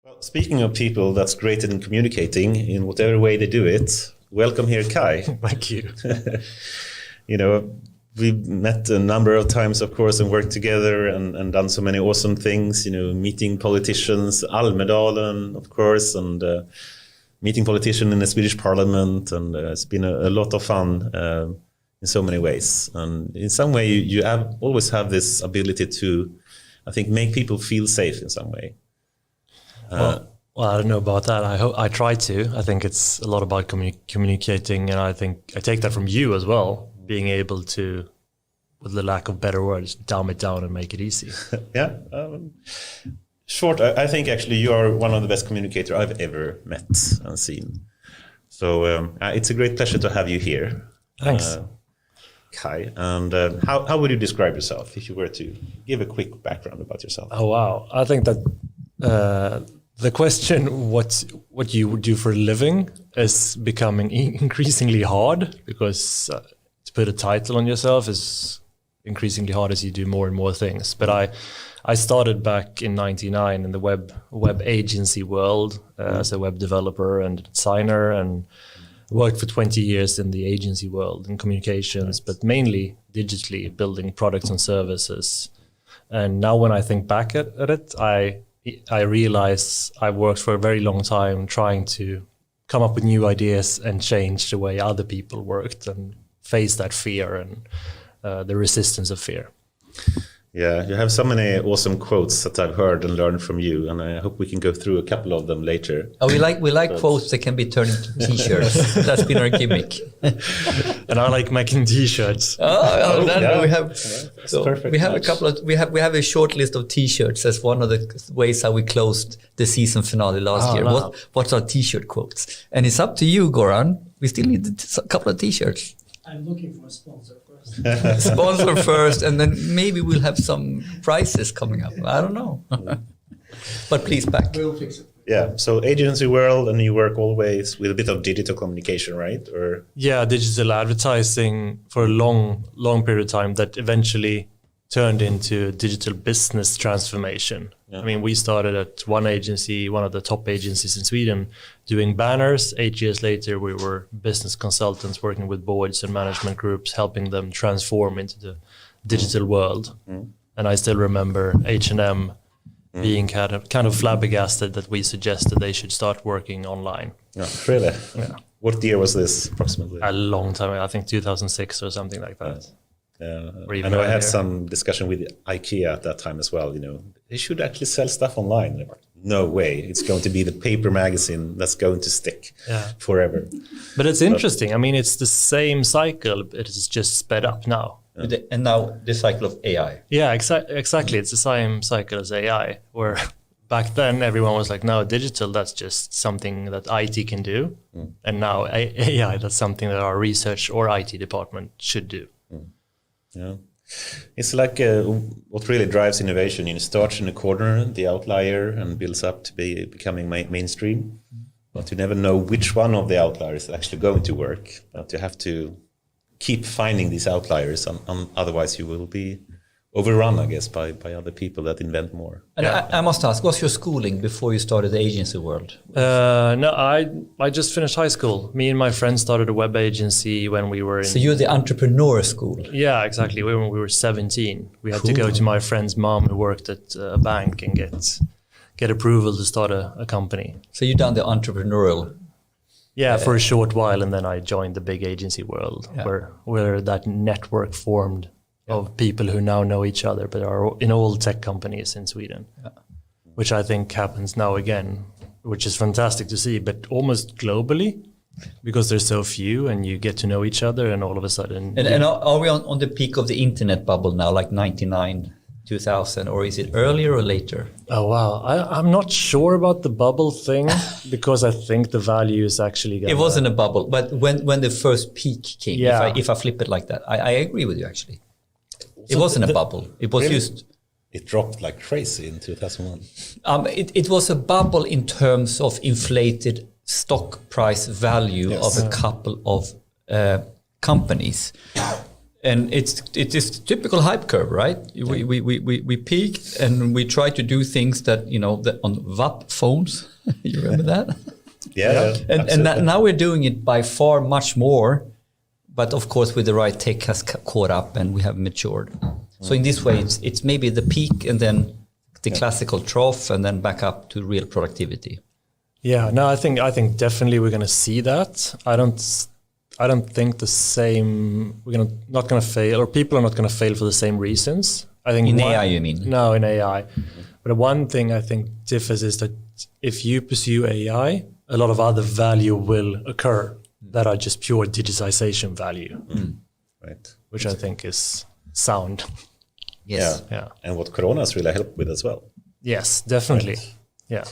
Well, speaking of people that's great in communicating in whatever way they do it, welcome here, Kye. Thank you. We've met a number of times, of course, and worked together and done so many awesome things, meeting politicians, Almedalen, of course, and meeting politicians in the Swedish parliament. And it's been a lot of fun in so many ways. And in some way, you always have this ability to, I think, make people feel safe in some way. Well, I don't know about that. I try to. I think it's a lot about communicating, and I think I take that from you as well, being able to, with the lack of better words, dumb it down and make it easy. Yeah. Short, I think actually you are one of the best communicators I've ever met and seen. So it's a great pleasure to have you here. Thanks. Kye. And how would you describe yourself if you were to give a quick background about yourself? Oh, wow. I think that the question, what you do for a living, is becoming increasingly hard, because to put a title on yourself is increasingly hard as you do more and more things. But I started back in '99 in the web agency world as a web developer and designer, and worked for 20 years in the agency world in communications, but mainly digitally, building products and services. And now when I think back at it, I realize I worked for a very long time trying to come up with new ideas and change the way other people worked and face that fear and the resistance of fear. Yeah, you have so many awesome quotes that I've heard and learned from you, and I hope we can go through a couple of them later. Oh, we like quotes that can be turned into T-shirts. That's been our gimmick. And I like making T-shirts. We have. Yeah, so perfect. We have we have a short list of T-shirts as one of the ways how we closed the season finale last year. Wow. What's our T-shirt quotes? And it's up to you, Goran. We still need a couple of T-shirts. I'm looking for a sponsor first. Sponsor first, and then maybe we'll have some prizes coming up. I don't know. But please back. We'll fix it. Yeah, so agency world, and you work always with a bit of digital communication, right? Or Yeah, digital advertising for a long period of time that eventually turned into digital business transformation. Yeah. I mean, we started at one agency, one of the top agencies in Sweden, doing banners. 8 years later, we were business consultants working with boards and management groups, helping them transform into the digital world. And I still remember H&M being kind of flabbergasted that we suggested they should start working online. yeah, really? Yeah. What year was this approximately? A long time, I think 2006 or something like that. Or I even know I had earlier. some discussion with IKEA at that time as well. They should actually sell stuff online. They were, no way, it's going to be the paper magazine that's going to stick forever. But it's interesting. I mean, it's the same cycle. It is just sped up now. And now the cycle of AI. Yeah, exactly. It's the same cycle as AI, where back then everyone was like, no, digital, that's just something that IT can do. And now AI, that's something that our research or IT department should do. Yeah, it's like what really drives innovation. It starts in the corner, the outlier, and builds up to be becoming mainstream. But you never know which one of the outliers is actually going to work. But you have to keep finding these outliers, otherwise you will be overrun, I guess, by other people that invent more. And I must ask, what's your schooling before you started the agency world? No, I just finished high school. Me and my friends started a web agency when we were in... So you're the entrepreneur school. Yeah, exactly. When we were 17. We had to go to my friend's mom who worked at a bank and get approval to start a company. So you've done the entrepreneurial... Yeah, for a short while, and then I joined the big agency world, where that network formed of people who now know each other, but are in all tech companies in Sweden, which I think happens now again, which is fantastic to see, but almost globally, because there's so few and you get to know each other, and all of a sudden... And are we on the peak of the internet bubble now, like 99, 2000, or is it earlier or later? Oh, wow. I'm not sure about the bubble thing, because I think the value is actually... It wasn't a bubble, but when the first peak came, if I flip it like that, I agree with you, actually. It wasn't a bubble. It was just... It dropped like crazy in 2001. It was a bubble in terms of inflated stock price value of a couple of companies. And it is typical hype curve, right? We peaked and we try to do things that, on VAP phones. You remember that? Yeah. And now we're doing it by far much more. But of course, with the right tech has caught up and we have matured. So in this way, it's maybe the peak and then the classical trough and then back up to real productivity. Yeah, no, I think definitely we're going to see that. I don't think the same. Not going to fail, or people are not going to fail for the same reasons. I think in AI, you mean? No, in AI. But one thing I think differs is that if you pursue AI, a lot of other value will occur that are just pure digitization value, right? Which I think is sound. Yes. Yeah. And what Corona has really helped with as well. Yes, definitely. Right. Yeah.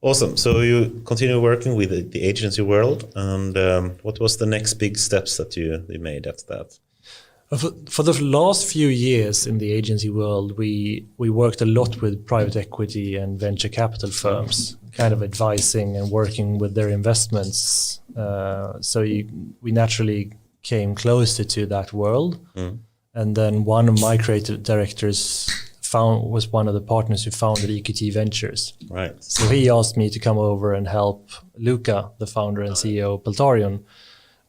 Awesome. So you continue working with the agency world, and what was the next big steps that you made after that? For the last few years in the agency world, we worked a lot with private equity and venture capital firms, kind of advising and working with their investments. We naturally came closer to that world. And then one of my creative directors was one of the partners who founded EQT Ventures. Right. So he asked me to come over and help Luca, the founder and CEO of Pathron,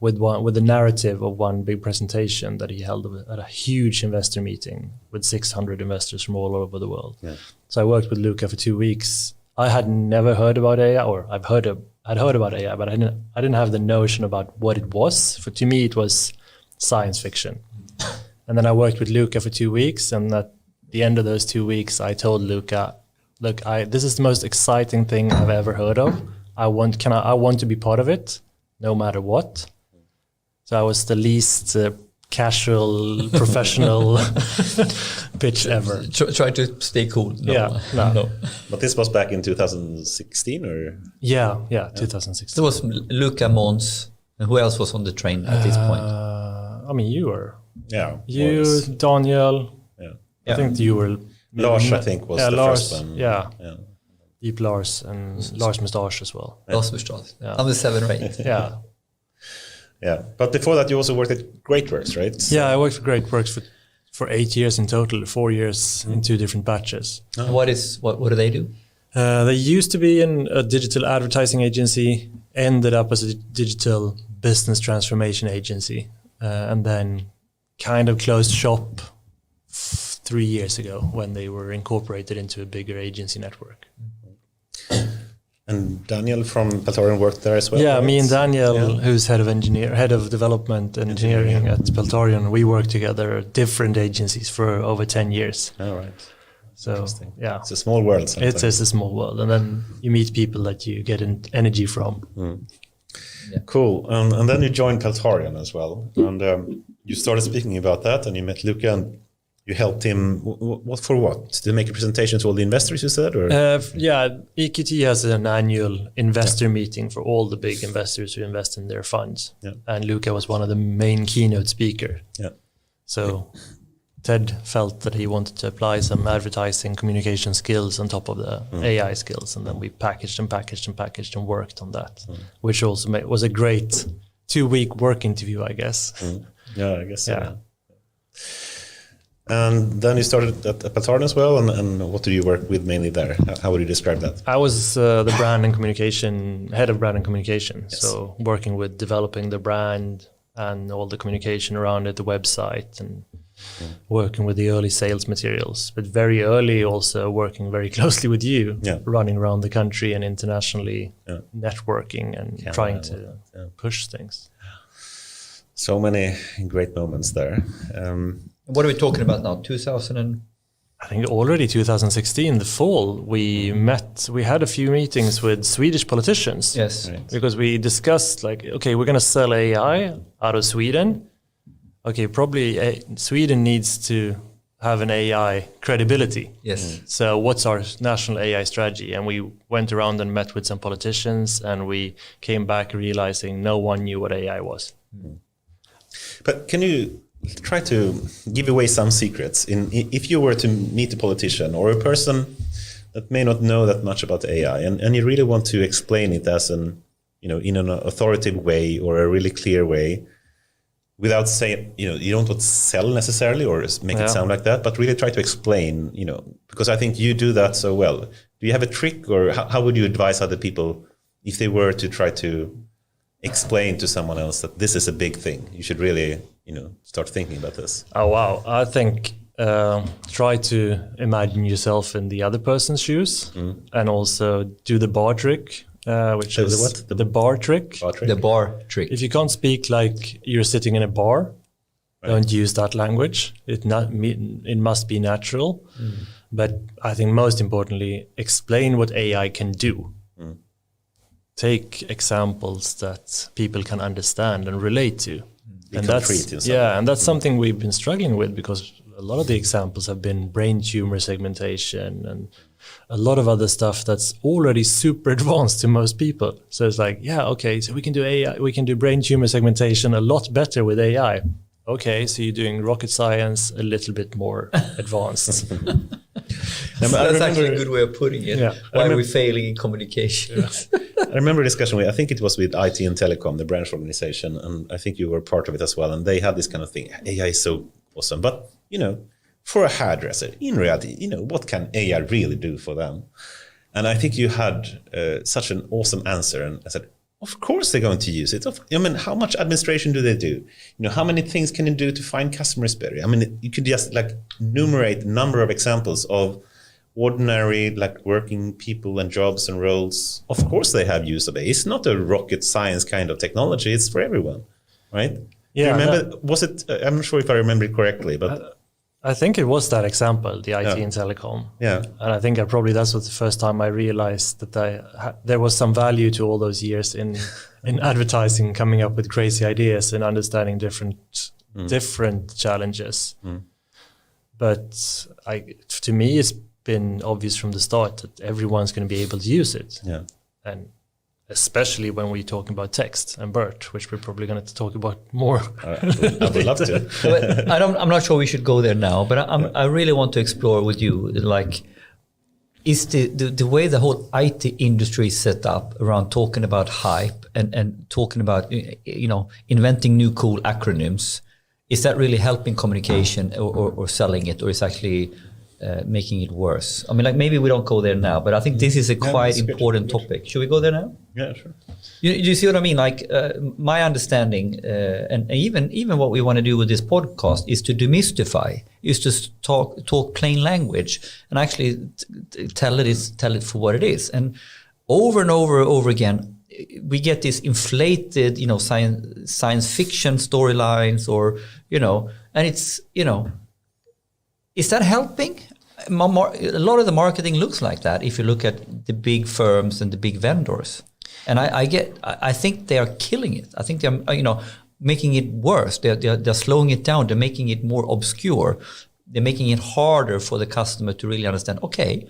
with the narrative of one big presentation that he held at a huge investor meeting with 600 investors from all over the world. Yeah. So I worked with Luca for 2 weeks. I had never heard about AI, or I'd heard about AI, but I didn't have the notion about what it was. To me, it was science fiction. And then I worked with Luca for 2 weeks, and at the end of those 2 weeks, I told Luca, "Look, this is the most exciting thing I've ever heard of. I want to be part of it, no matter what." So I was the least casual, professional pitch ever. Try to stay cool. No. But this was back in 2016, or? Yeah, 2016. There was Luca, Måns, and who else was on the train at this point? I mean, you were. Yeah. You, Daniel. Yeah. I think you were. Lars, I think, was the Lars, first one. Yeah. Deep Lars and Lars Mustache as well. Lars Mustache. Yeah. I'm the 7 or 8. Yeah. Yeah. But before that, you also worked at Greatworks, right? So yeah, I worked for Greatworks for 8 years in total, 4 years in 2 different batches. Oh. What do they do? They used to be in a digital advertising agency, ended up as a digital business transformation agency, and then kind of closed shop 3 years ago when they were incorporated into a bigger agency network. And Daniel from Pathron worked there as well? Yeah, right? me and Daniel, who's head of development engineering at Pathron, we worked together at different agencies for over 10 years. All right. So, yeah. It's a small world sometimes. It is a small world. And then you meet people that you get energy from. Yeah. Cool. And then you joined Pathron as well. And you started speaking about that, and you met Luca, and you helped him. What? To make a presentation to all the investors, you said? Or? EQT has an annual investor meeting for all the big investors who invest in their funds. Yeah. And Luca was one of the main keynote speakers. Yeah. So Ted felt that he wanted to apply some advertising communication skills on top of the AI skills. And then we packaged and worked on that, which also was a great 2-week work interview, I guess. Yeah, I guess so. Yeah. And then you started at Pathron as well, and what do you work with mainly there? How would you describe that? I was the brand and communication, head of brand and communication. Yes. So working with developing the brand and all the communication around it, the website, and working with the early sales materials. But very early also working very closely with you, running around the country and internationally, networking and trying to push things. So many great moments there. What are we talking about now? 2000 and I think already 2016, the fall, we had a few meetings with Swedish politicians. Yes. Right. Because we discussed okay, we're going to sell AI out of Sweden. Okay, probably Sweden needs to have an AI credibility. Yes. So what's our national AI strategy? And we went around and met with some politicians, and we came back realizing no one knew what AI was. But can you try to give away some secrets? If you were to meet a politician or a person that may not know that much about AI, and you really want to explain it as in an authoritative way or a really clear way, without saying, you don't want to sell necessarily or make it sound like that, but really try to explain, because I think you do that so well. Do you have a trick, or how would you advise other people if they were to try to explain to someone else that this is a big thing? You should really, start thinking about this. Oh, wow. I think try to imagine yourself in the other person's shoes, and also do the bar trick, which is what? The bar trick. The bar trick. If you can't speak like you're sitting in a bar, don't use that language. It must be natural. But I think most importantly, explain what AI can do. Take examples that people can understand and relate to. And that's something we've been struggling with, because a lot of the examples have been brain tumor segmentation and a lot of other stuff that's already super advanced to most people. So it's like, so we can do AI, we can do brain tumor segmentation a lot better with AI. Okay, so you're doing rocket science a little bit more advanced. That's actually a good way of putting it. Yeah. Why are we failing in communication? I remember a discussion I think it was with IT and Telecom, the branch organization, and I think you were part of it as well. And they had this kind of thing, AI is so awesome. But, for a hairdresser, in reality, what can AI really do for them? And I think you had such an awesome answer. And I said, of course they're going to use it. How much administration do they do? How many things can you do to find customers better? You could just enumerate a number of examples of ordinary working people and jobs and roles. Of course they have use of it. It's not a rocket science kind of technology. It's for everyone, right? Yeah. Do you remember? Was it? I'm not sure if I remember it correctly, but I think it was that example, the IT and telecom. Yeah. And I think that was the first time I realized that there was some value to all those years in advertising, coming up with crazy ideas and understanding different challenges. But to me, it's been obvious from the start that everyone's going to be able to use it. Yeah. And especially when we're talking about text and BERT, which we're probably going to talk about more. I would love to. But I'm not sure we should go there now, but I really want to explore with you, is the way the whole IT industry is set up around talking about hype and talking about, inventing new cool acronyms, is that really helping communication or selling it, or is actually making it worse? Maybe we don't go there now, but I think this is a quite important topic. Should we go there now? Yeah, sure. You see what I mean? My understanding, and even what we want to do with this podcast is to demystify, is to talk plain language and actually tell it for what it is. And over again, we get these inflated, science fiction storylines, or and it's is that helping? A lot of the marketing looks like that if you look at the big firms and the big vendors. And I think they are killing it. I think they're, making it worse. They're slowing it down. They're making it more obscure. They're making it harder for the customer to really understand. Okay,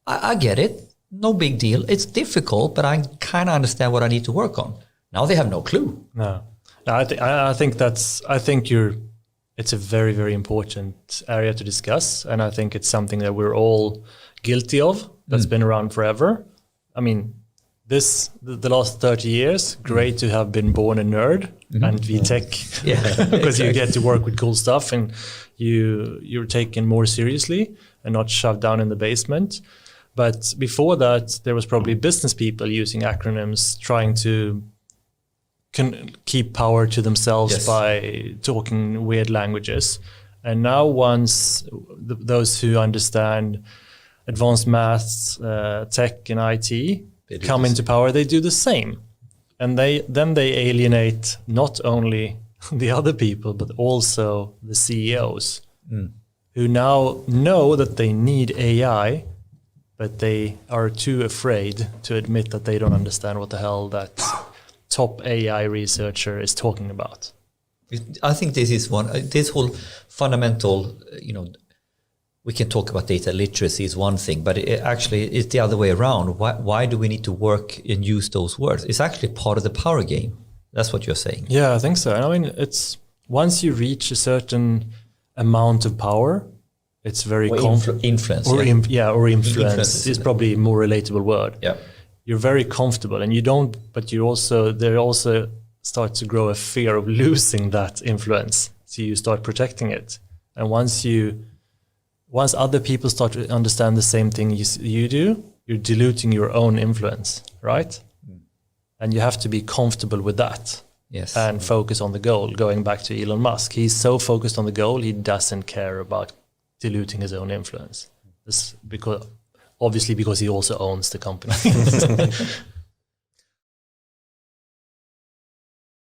I get it. No big deal. It's difficult, but I kind of understand what I need to work on. Now they have no clue. No, I think it's a very, very important area to discuss. And I think it's something that we're all guilty of, that's been around forever. The last 30 years, great to have been born a nerd and be tech, because you get to work with cool stuff and you're taken more seriously and not shoved down in the basement. But before that, there was probably business people using acronyms, trying to keep power to themselves by talking weird languages. And now once those who understand advanced maths, tech and IT come into power, they do the same. And they alienate not only the other people, but also the CEOs who now know that they need AI, but they are too afraid to admit that they don't understand what the hell that top AI researcher is talking about. I think this is this whole fundamental, we can talk about data literacy is one thing, but it's the other way around. Why do we need to work and use those words? It's actually part of the power game. That's what you're saying. Yeah, I think so. It's once you reach a certain amount of power, it's very influence. Or influence is probably a more relatable word. Yeah. You're very comfortable, and there are also start to grow a fear of losing that influence. So you start protecting it. And once other people start to understand the same thing you do, you're diluting your own influence, right? And you have to be comfortable with that. Yes. And focus on the goal. Going back to Elon Musk, he's so focused on the goal, he doesn't care about diluting his own influence. This because he also owns the company.